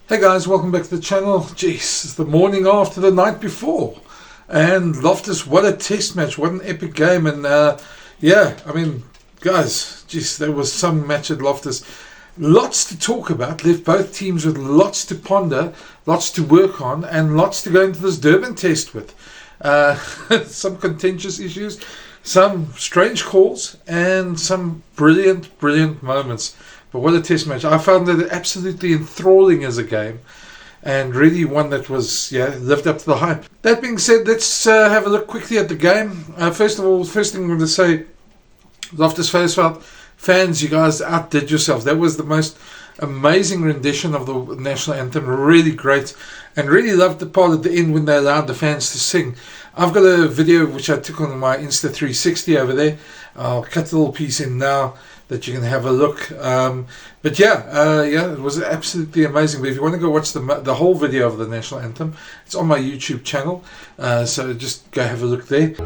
Hey guys, welcome back to the channel. Jeez, it's the morning after the night before. And Loftus, what a test match, what an epic game. And yeah, I mean, guys, jeez, there was some match at Loftus. Lots to talk about, left both teams with lots to ponder, lots to work on, and lots to go into this Durban test with. Some contentious issues, some strange calls, and some brilliant, brilliant moments. But what a test match. I found it absolutely enthralling as a game, and really one that was, lived up to the hype. That being said, let's have a look quickly at the game. First of all, first thing I'm going to say, Loftus fans, you guys outdid yourselves. That was the most amazing rendition of the national anthem. Really great, and really loved the part at the end when they allowed the fans to sing. I've got a video which I took on my Insta 360 over there. I'll cut a little piece in now that you can have a look. But it was absolutely amazing. But if you want to go watch the whole video of the national anthem, it's on my YouTube channel. So just go have a look there.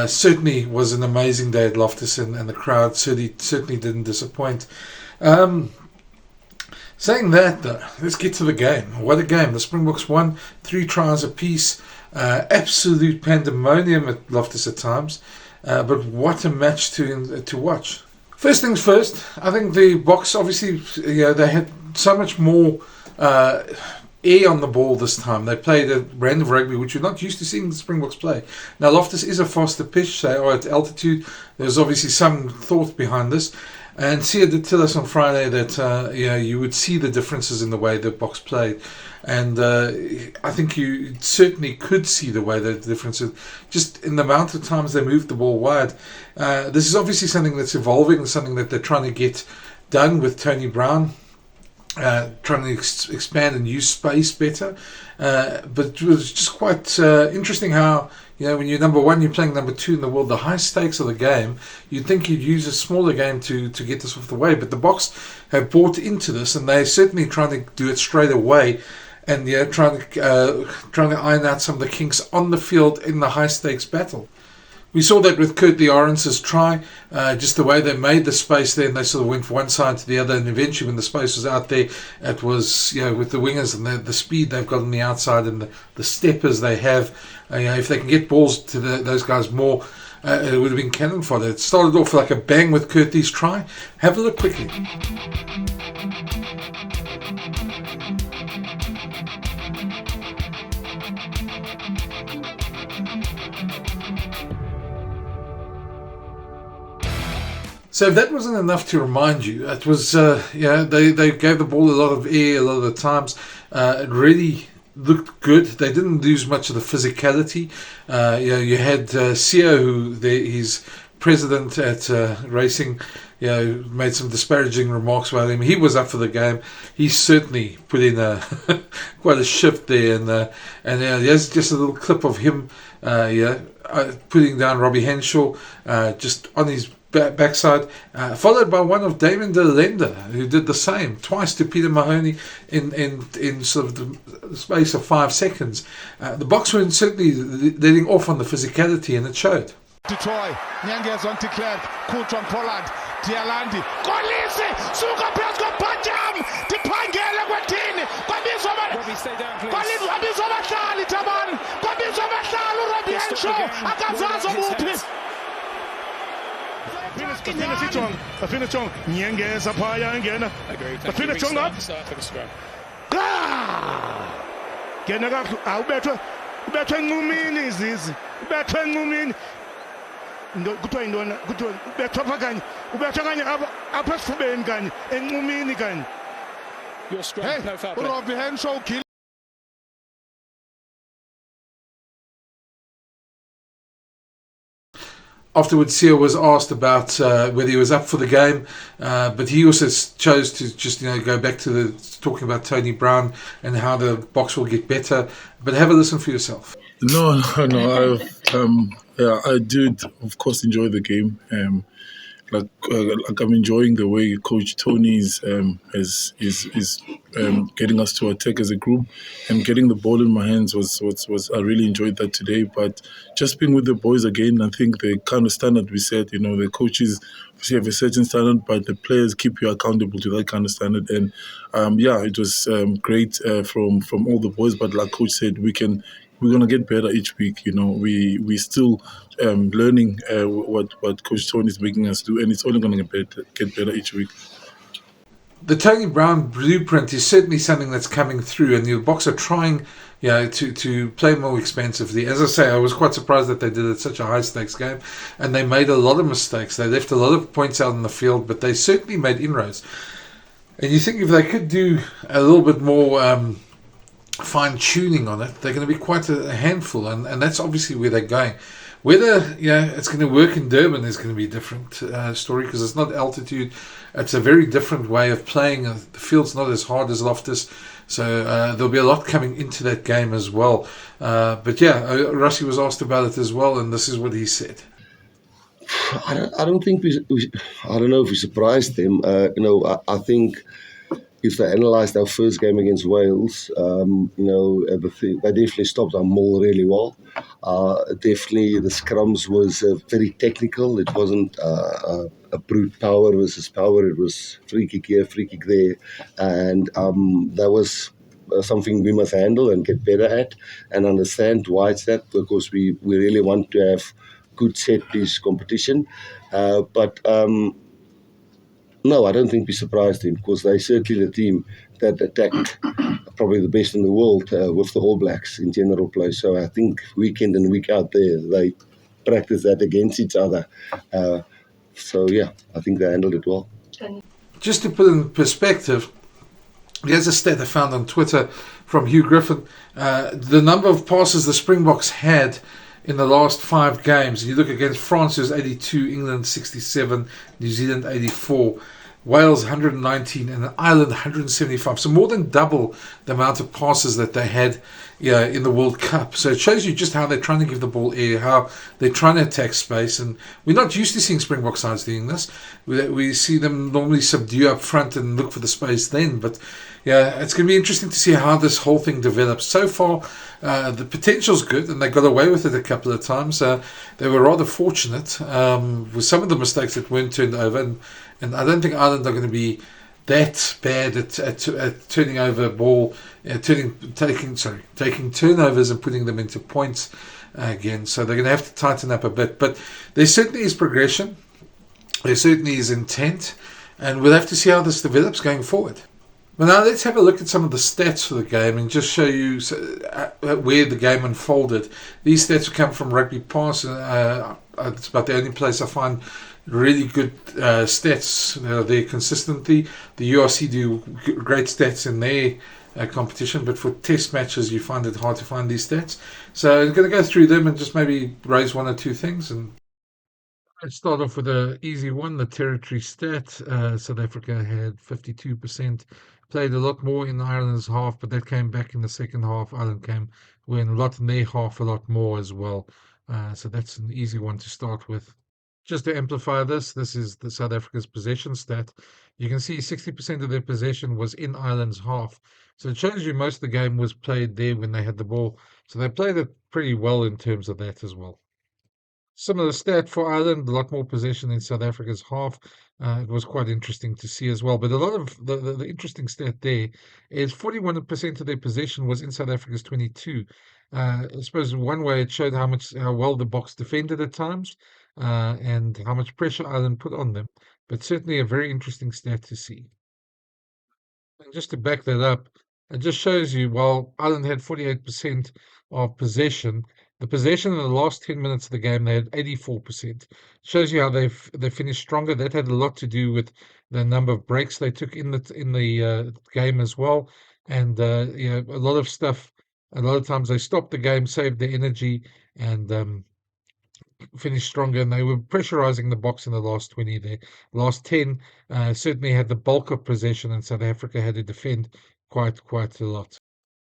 Certainly was an amazing day at Loftus, and the crowd certainly didn't disappoint. Saying that, though, let's get to the game. What a game. The Springboks won 3 tries apiece. Absolute pandemonium at Loftus at times. But what a match to watch. First things first, I think the Boks, obviously, they had so much more air on the ball this time. They played a brand of rugby which you're not used to seeing the Springboks play. Now, Loftus is a faster pitch. They are at altitude. There's obviously some thought behind this. And Sia did tell us on Friday that you would see the differences in the way the Boks played, and I think you certainly could see the way the differences just in the amount of times they moved the ball wide. This is obviously something that's evolving, something that they're trying to get done with Tony Brown, trying to expand and use space better. But it was just quite interesting how, when you're number one, you're playing number 2 in the world, the high stakes of the game, you'd think you'd use a smaller game to get this off the way. But the Boks have bought into this, and they're certainly trying to do it straight away, and trying to iron out some of the kinks on the field in the high stakes battle. We saw that with Kurt Lawrence's try, just the way they made the space there, and they sort of went from one side to the other, and eventually when the space was out there, it was, with the wingers and the speed they've got on the outside and the steppers they have, if they can get balls to those guys more, it would have been cannon fodder. It started off like a bang with Kurt's try. Have a look quickly. So if that wasn't enough to remind you, it was, they gave the ball a lot of air a lot of the times. It really looked good. They didn't lose much of the physicality. You had Sia, who he's president at Racing, made some disparaging remarks about him. He was up for the game. He certainly put in quite a shift there, and there's just a little clip of him, putting down Robbie Henshaw, just on his backside, followed by one of Damon de Lender, who did the same twice to Peter Mahoney in sort of the space of 5 seconds. The Boks were certainly letting off on the physicality, and it showed. To Troy, Nyangez on declared, Coulton Pollard, Dialandi, Kolisi, Suka Pesco Pajam, Tipangela Guatini, Robbie, stay down, please. Robbie Henshaw, Akazazo Mupis. Afina Chong, Nyangeza Paya again. Afina Chong up. Genaga, I'll better Numini is this. Better Numini. Good one. Better Pagan. Better upper Fuben gun and Numini gun. You're strong. No foul play. Robbie Henshaw kill. Afterwards, Sia was asked about whether he was up for the game, but he also chose to just go back to talking about Tony Brown and how the Boks will get better. But have a listen for yourself. No. I did, of course, enjoy the game. Like I'm enjoying the way Coach Tony is getting us to attack as a group, and getting the ball in my hands was I really enjoyed that today. But just being with the boys again, I think the kind of standard we set, the coaches obviously have a certain standard, but the players keep you accountable to that kind of standard. And it was great from all the boys. But like Coach said, we're gonna get better each week. We still learning what Coach Tony is making us do, and it's only gonna get better each week. The Tony Brown blueprint is certainly something that's coming through, and the Boks are trying, to play more expensively. As I say, I was quite surprised that they did it such a high stakes game, and they made a lot of mistakes. They left a lot of points out on the field, but they certainly made inroads. And you think if they could do a little bit more fine tuning on it, they're going to be quite a handful, and that's obviously where they're going. Whether it's going to work in Durban is going to be a different story, because it's not altitude. It's a very different way of playing. The field's not as hard as Loftus, so there'll be a lot coming into that game as well. Russie was asked about it as well, and this is what he said. I don't think I don't know if we surprised them. I think if they analysed our first game against Wales, they definitely stopped our maul really well. Definitely the scrums was very technical. It wasn't a brute power versus power. It was free kick here, free kick there. And that was something we must handle and get better at and understand why it's that, because we really want to have good set-piece competition. No, I don't think we surprised him, because they're certainly the team that attacked probably the best in the world with the All Blacks in general play. So I think week in and week out there, they practice that against each other. I think they handled it well. Just to put in perspective, here's a stat I found on Twitter from Hugh Griffin. The number of passes the Springboks had in the last 5 games. You look against France, it was 82, England 67, New Zealand 84, Wales 119, and Ireland 175. So more than double the amount of passes that they had in the World Cup. So it shows you just how they're trying to give the ball air, how they're trying to attack space. And we're not used to seeing Springbok sides doing this. We see them normally subdue up front and look for the space then. But it's going to be interesting to see how this whole thing develops. So far, the potential's good, and they got away with it a couple of times. They were rather fortunate with some of the mistakes that weren't turned over. And I don't think Ireland are going to be that bad at turning over a ball, taking turnovers and putting them into points again. So they're going to have to tighten up a bit. But there certainly is progression. There certainly is intent. And we'll have to see how this develops going forward. Well, now let's have a look at some of the stats for the game and just show you where the game unfolded. These stats come from Rugby Pass. It's about the only place I find really good stats there consistently. The URC do great stats in their competition, but for test matches you find it hard to find these stats. So I'm going to go through them and just maybe raise one or two things. And let's start off with an easy one, the territory stat. South Africa had 52%, played a lot more in Ireland's half, but that came back in the second half. Ireland came in a lot in their half, a lot more as well. So that's an easy one to start with. Just to amplify this is the South Africa's possession stat. You can see 60% of their possession was in Ireland's half. So it shows you most of the game was played there when they had the ball. So they played it pretty well in terms of that as well. Similar stat for Ireland, a lot more possession in South Africa's half. It was quite interesting to see as well. But a lot of the interesting stat there is 41% of their possession was in South Africa's 22. I suppose one way it showed how well the Boks defended at times and how much pressure Ireland put on them. But certainly a very interesting stat to see. And just to back that up, it just shows you while Ireland had 48% of possession, the possession in the last 10 minutes of the game, they had 84%. Shows you how they finished stronger. That had a lot to do with the number of breaks they took in the game as well. And a lot of stuff. A lot of times they stopped the game, saved their energy, and finished stronger. And they were pressurizing the Boks in the last 20 there. Last 10 certainly had the bulk of possession, and South Africa had to defend quite a lot.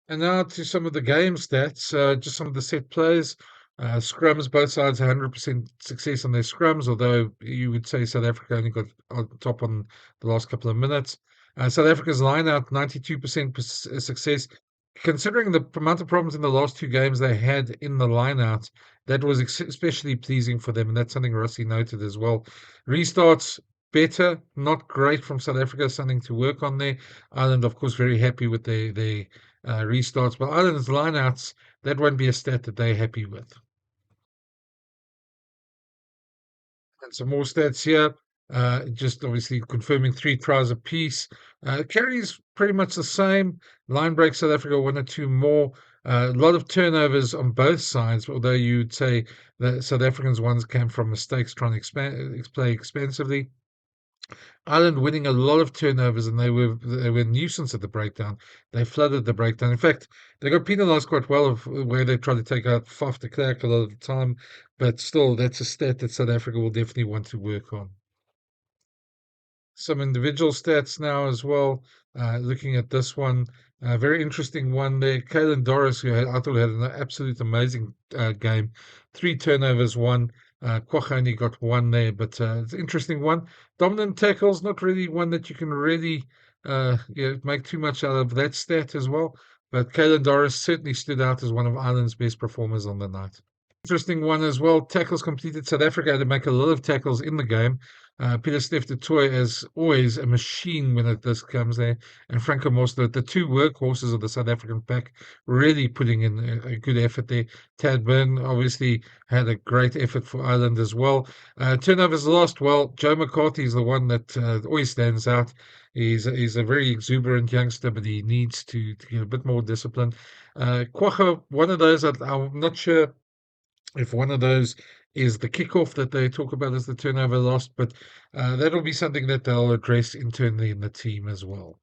And now to some of the game stats, just some of the set plays. Scrums, both sides 100% success on their scrums, although you would say South Africa only got on top on the last couple of minutes. South Africa's line-out, 92% success. Considering the amount of problems in the last two games they had in the line-out, that was especially pleasing for them, and that's something Rossi noted as well. Restarts, better, not great from South Africa, something to work on there. Ireland, of course, very happy with their restarts, but Ireland's lineouts, that won't be a stat that they're happy with. And some more stats here. Just obviously confirming 3 tries apiece. Carries pretty much the same. Line breaks, South Africa 1 or 2 more. A lot of turnovers on both sides, although you'd say the South Africans ones came from mistakes trying to play expansively. Ireland winning a lot of turnovers, and they were a nuisance at the breakdown. They flooded the breakdown. In fact, they got penalised quite well of where they tried to take out Faf de Klerk a lot of the time, but still, that's a stat that South Africa will definitely want to work on. Some individual stats now as well. Looking at this one, very interesting one there. Kalen Doris, who I thought had an absolute amazing game. 3 turnovers, 1. Kwagga only got 1 there, but it's an interesting one. Dominant tackles, not really one that you can really make too much out of that stat as well. But Kalen Doris certainly stood out as one of Ireland's best performers on the night. Interesting one as well. Tackles completed. South Africa had to make a lot of tackles in the game. Peter Steph de Toy, as always, a machine when this comes there. And Franco Mostert, the 2 workhorses of the South African pack, really putting in a good effort there. Tad Byrne obviously had a great effort for Ireland as well. Turnovers lost. Well, Joe McCarthy is the one that always stands out. He's a very exuberant youngster, but he needs to get a bit more discipline. Kwagga, one of those, I'm not sure if one of those is the kickoff that they talk about as the turnover lost, but that'll be something that they'll address internally in the team as well.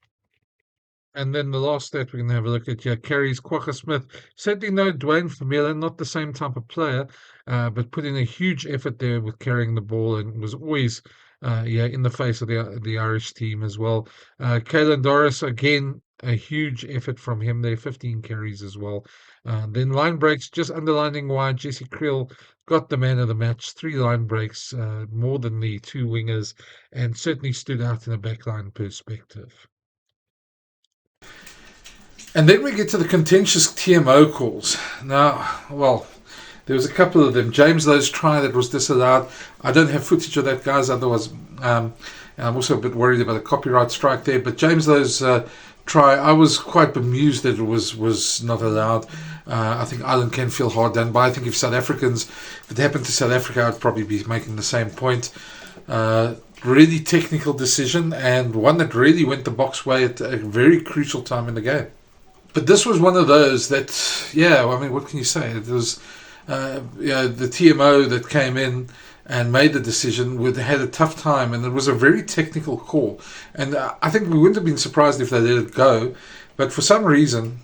And then the last stat we're going to have a look at here, carries Kwagga Smith. Certainly no Dwayne Vermeulen, not the same type of player, but put in a huge effort there with carrying the ball and was always in the face of the Irish team as well. Kalen Doris, again, a huge effort from him there, 15 carries as well. Then line breaks, just underlining why Jesse Creel got the man of the match. 3 line breaks, more than the 2 wingers, and certainly stood out in a backline perspective. And then we get to the contentious TMO calls. Now, well, there was a couple of them. James Lowe's try that was disallowed. I don't have footage of that, guys. Otherwise, I'm also a bit worried about a copyright strike there. But James Lowe's try, I was quite bemused that it was not allowed. I think Ireland can feel hard done by. I think if it happened to South Africa, I'd probably be making the same point. Really technical decision, and one that really went the Boks way at a very crucial time in the game. But this was one of those that, what can you say? It was, the TMO that came in and made the decision had a tough time, and it was a very technical call. And I think we wouldn't have been surprised if they let it go, but for some reason,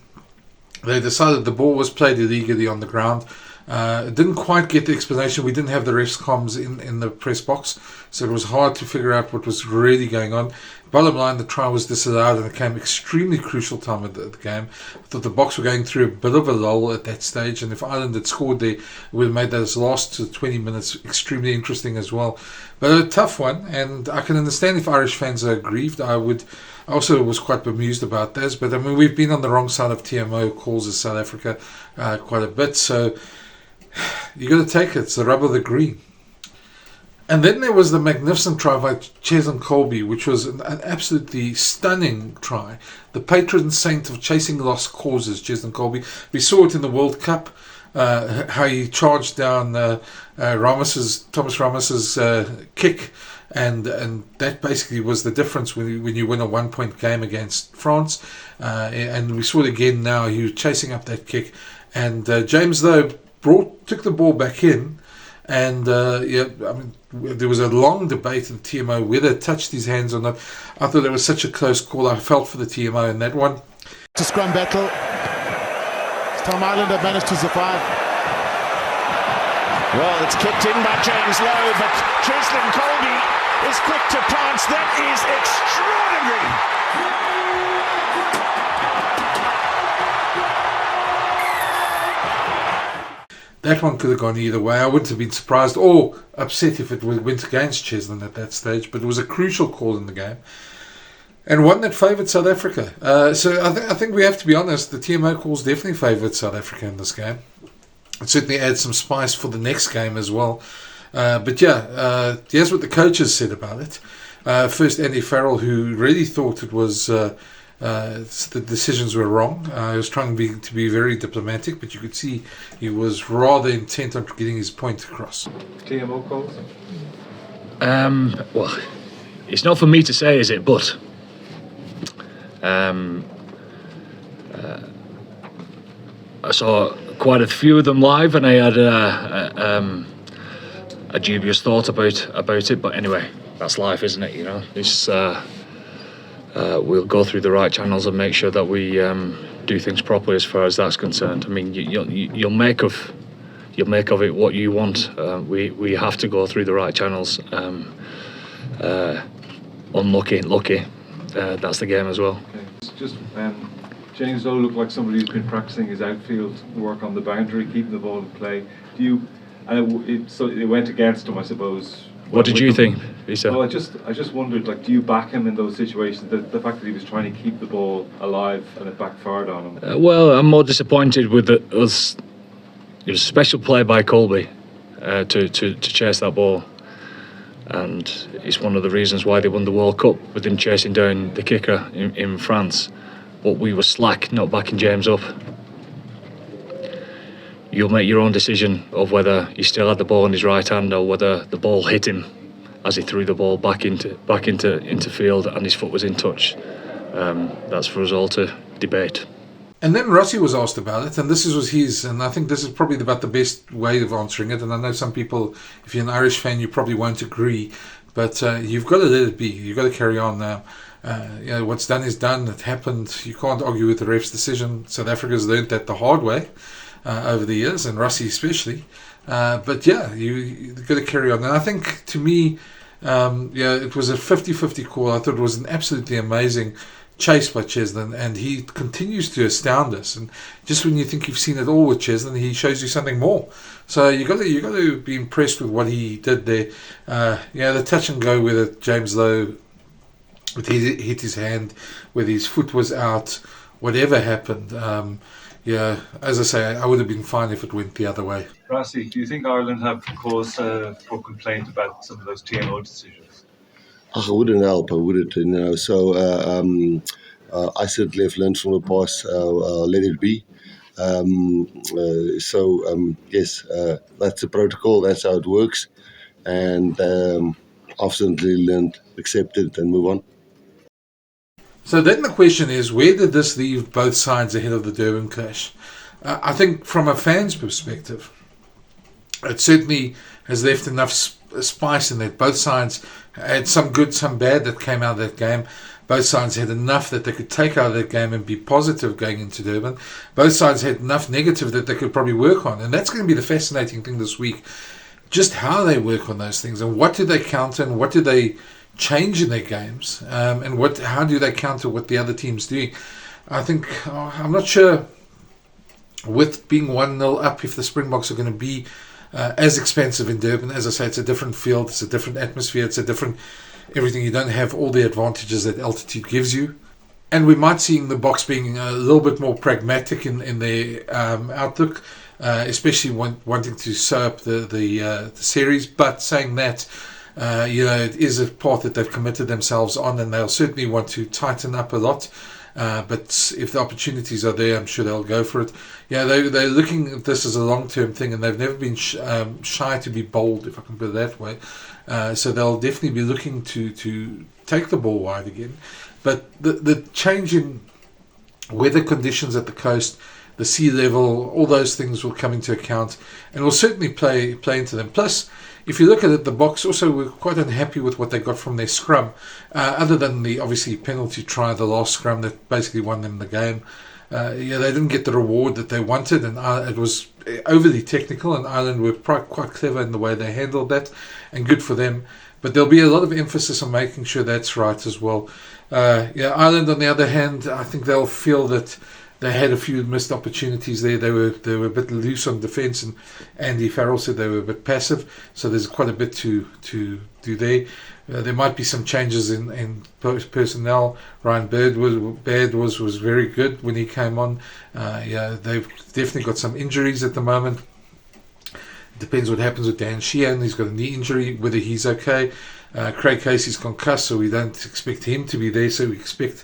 they decided the ball was played illegally on the ground. It didn't quite get the explanation. We didn't have the ref's comms in the press box, so it was hard to figure out what was really going on. Bottom line, the try was disallowed, and it came extremely crucial time at the game. I thought the Boks were going through a bit of a lull at that stage, and if Ireland had scored there, it would have made those last 20 minutes extremely interesting as well. But a tough one, and I can understand if Irish fans are aggrieved. I also was quite bemused about this, but I mean, we've been on the wrong side of TMO calls as South Africa quite a bit, so you got to take it. It's the rub of the green. And then there was the magnificent try by Cheslin Colby, which was an absolutely stunning try. The patron saint of chasing lost causes, Cheslin Colby. We saw it in the World Cup, how he charged down Thomas Ramos's kick, and that basically was the difference when you win a 1-point game against France. And we saw it again now. He was chasing up that kick, and James though took the ball back in. And there was a long debate in TMO whether it touched his hands or not. I thought it was such a close call. I felt for the TMO in that one. It's a scrum battle. Tom Ireland have managed to survive. Well, it's kicked in by James Lowe, but Cheslin Colby is quick to pounce. That is extraordinary. That one could have gone either way. I wouldn't have been surprised or upset if it went against Cheslin at that stage, but it was a crucial call in the game. And one that favoured South Africa. So I think we have to be honest, the TMO calls definitely favoured South Africa in this game. It certainly adds some spice for the next game as well. But yeah, here's what the coaches said about it. First, Andy Farrell, who really thought it was the decisions were wrong. He was trying to be very diplomatic, but you could see he was rather intent on getting his point across. TMO calls? Well, it's not for me to say, is it? But I saw quite a few of them live, and I had a dubious thought about it. But anyway, that's life, isn't it? You know, it's we'll go through the right channels and make sure that we do things properly as far as that's concerned. I mean, you'll make of it what you want. We have to go through the right channels. Unlucky, lucky. That's the game as well. Okay. Just James Lowe looked like somebody who's been practicing his outfield work on the boundary, keeping the ball in play. Do you? So it went against him, I suppose. What did you think, Lisa? Well, I just wondered, like, do you back him in those situations? The fact that he was trying to keep the ball alive and it backfired on him. Well, I'm more disappointed with us. It was a special play by Colby to chase that ball, and it's one of the reasons why they won the World Cup, with him chasing down the kicker in France. But we were slack, not backing James up. You'll make your own decision of whether he still had the ball in his right hand or whether the ball hit him as he threw the ball back into field and his foot was in touch. That's for us all to debate. And then Rossi was asked about it, and this was his, and I think this is probably about the best way of answering it. And I know some people, if you're an Irish fan, you probably won't agree, but you've got to let it be. You've got to carry on now. What's done is done. It happened. You can't argue with the ref's decision. South Africa's learned that the hard way over the years, and Rossi especially. But yeah, you've got to carry on. And I think, to me, it was a 50-50 call. I thought it was an absolutely amazing chase by Cheslin, and he continues to astound us. And just when you think you've seen it all with Cheslin, he shows you something more. So you got to be impressed with what he did there. The touch and go with it, James Lowe, hit his hand, whether his foot was out, whatever happened. As I say, I would have been fine if it went the other way. Rassi, do you think Ireland have cause for complaint about some of those TMO decisions? I wouldn't help. I wouldn't. So I said, "Left learned from the past. Let it be." Yes, that's the protocol. That's how it works, and I've certainly learned, accept it, and move on. So then the question is, where did this leave both sides ahead of the Durban clash? I think from a fan's perspective, it certainly has left enough spice in it. Both sides had some good, some bad that came out of that game. Both sides had enough that they could take out of that game and be positive going into Durban. Both sides had enough negative that they could probably work on. And that's going to be the fascinating thing this week. Just how they work on those things, and what do they counter, and what do they change in their games, and how do they counter what the other team's doing. I think, I'm not sure with being 1-0 up if the Springboks are going to be as expensive in Durban. As I say, it's a different field, it's a different atmosphere, it's a different everything. You don't have all the advantages that altitude gives you, and we might see the Boks being a little bit more pragmatic in their outlook, especially wanting to sew up the series. But saying that, it is a path that they've committed themselves on, and they'll certainly want to tighten up a lot. But if the opportunities are there, I'm sure they'll go for it. Yeah, they're looking at this as a long-term thing, and they've never been shy to be bold, if I can put it that way. So they'll definitely be looking to take the ball wide again. But the change in weather conditions at the coast, the sea level, all those things will come into account and will certainly play into them. Plus, if you look at it, the Boks also were quite unhappy with what they got from their scrum, other than the obviously penalty try, the last scrum that basically won them the game. They didn't get the reward that they wanted, and it was overly technical, and Ireland were quite clever in the way they handled that, and good for them. But there'll be a lot of emphasis on making sure that's right as well. Ireland, on the other hand, I think they'll feel that they had a few missed opportunities there. They were a bit loose on defence, and Andy Farrell said they were a bit passive. So there's quite a bit to do there. There might be some changes in personnel. Ryan Baird was very good when he came on. They've definitely got some injuries at the moment. It depends what happens with Dan Sheehan. He's got a knee injury, whether he's okay. Craig Casey's concussed, so we don't expect him to be there. So we expect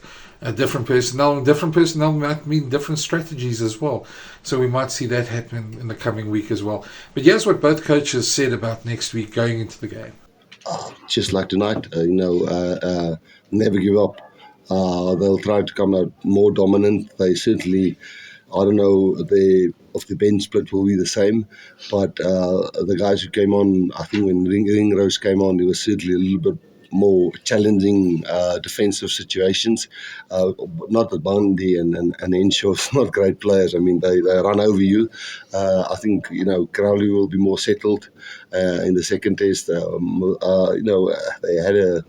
different personnel, and different personnel might mean different strategies as well. So we might see that happen in the coming week as well. But here's what both coaches said about next week going into the game. Just like tonight, never give up. They'll try to come out more dominant. They certainly, I don't know, the bench split will be the same, but the guys who came on, I think when Ringrose came on, there was certainly a little bit more challenging defensive situations. Not that Bundy and Henshaw's not great players. I mean, they run over you. I think, Crowley will be more settled in the second test. They had a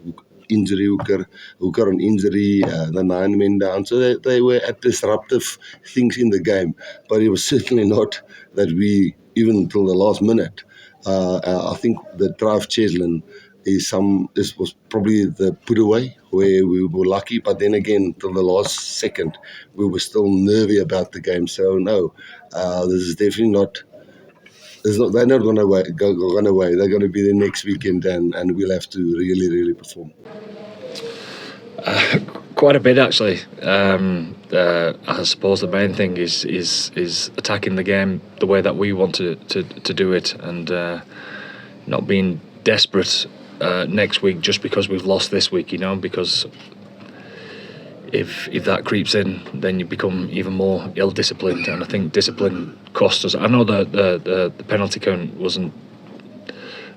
injury, Hooker on injury, the 9 men down. So they were at disruptive things in the game. But it was certainly not that we, even until the last minute, I think the drive Cheslin this was probably the put away where we were lucky, but then again, till the last second, we were still nervy about the game. So no, this is definitely not. They're not going to go away. They're going to be there next weekend, and we'll have to really, really perform. Quite a bit, actually. I suppose the main thing is attacking the game the way that we want to do it, and not being desperate next week just because we've lost this week, because if that creeps in, then you become even more ill-disciplined, and I think discipline costs us. I know that the penalty count wasn't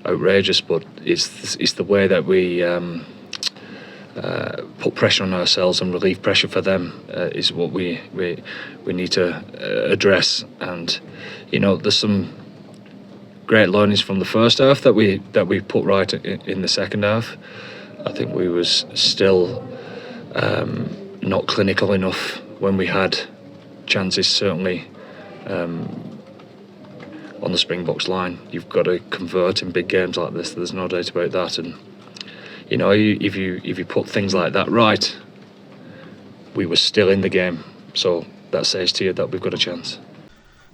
outrageous, but it's the way that we put pressure on ourselves and relieve pressure for them is what we need to address. And there's some great learnings from the first half that we put right in the second half. I think we was still not clinical enough when we had chances, certainly on the Springboks line. You've got to convert in big games like this. There's no doubt about that. And if you put things like that right, we were still in the game. So that says to you that we've got a chance.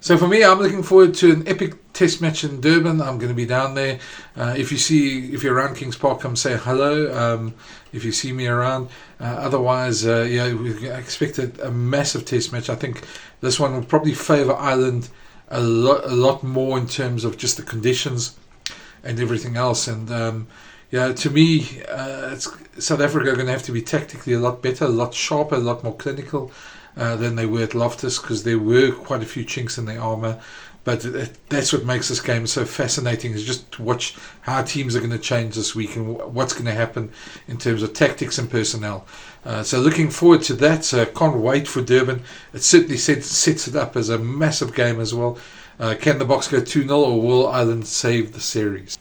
So for me, I'm looking forward to an epic test match in Durban. I'm going to be down there. If you're around Kings Park, come say hello. If you see me around. Otherwise, we expect a massive test match. I think this one will probably favour Ireland a lot more in terms of just the conditions and everything else. And to me, South Africa are going to have to be tactically a lot better, a lot sharper, a lot more clinical than they were at Loftus, because there were quite a few chinks in their armour. But that's what makes this game so fascinating, is just to watch how teams are going to change this week and what's going to happen in terms of tactics and personnel. So looking forward to that. Can't wait for Durban. It certainly sets it up as a massive game as well. Can the Boks go 2-0, or will Ireland save the series?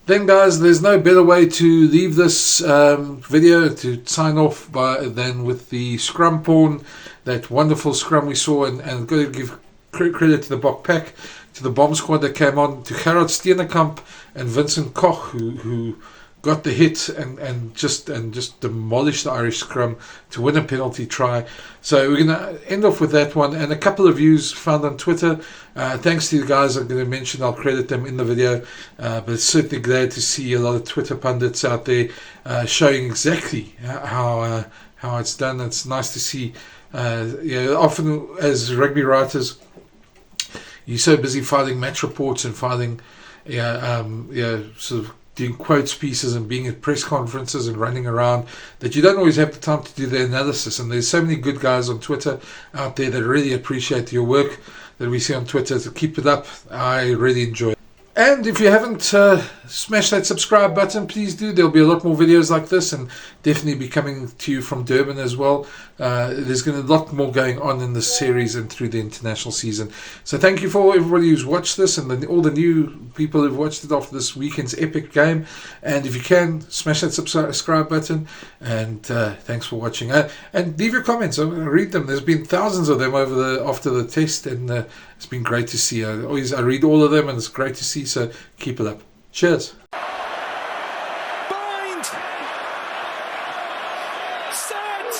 Then, guys, there's no better way to leave this video, to sign off than with the scrum porn, that wonderful scrum we saw, and got to give credit to the Bok Pack, to the bomb squad that came on, to Gerard Steenekamp and Vincent Koch, who got the hit and just demolished the Irish scrum to win a penalty try. So we're going to end off with that one, and a couple of views found on Twitter. Thanks to the guys I'm going to mention. I'll credit them in the video, but it's certainly glad to see a lot of Twitter pundits out there showing exactly how it's done. It's nice to see. Often as rugby writers, you're so busy filing match reports and filing sort of doing quotes pieces and being at press conferences and running around, that you don't always have the time to do the analysis. And there's so many good guys on Twitter out there that really appreciate your work that we see on Twitter. So keep it up. I really enjoy it. And if you haven't smashed that subscribe button, please do. There'll be a lot more videos like this, and definitely be coming to you from Durban as well. There's going to be a lot more going on in this series and through the international season. So thank you for everybody who's watched this, and all the new people who've watched it after this weekend's epic game. And if you can, smash that subscribe button. And thanks for watching. And leave your comments. I'm going to read them. There's been thousands of them after the test, and it's been great to see. I read all of them, and it's great to see. So keep it up. Cheers. Bind! Set!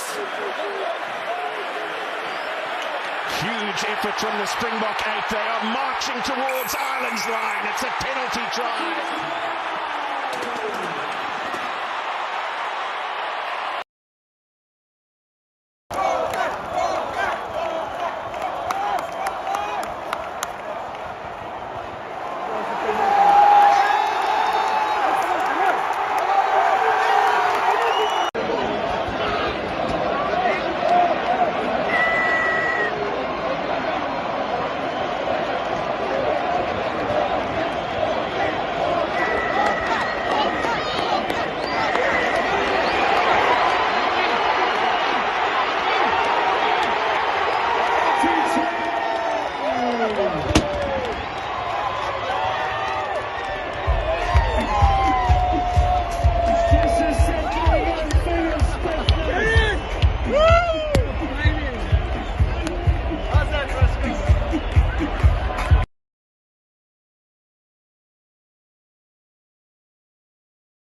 Huge effort from the Springbok 8. They are marching towards Ireland's line. It's a penalty try.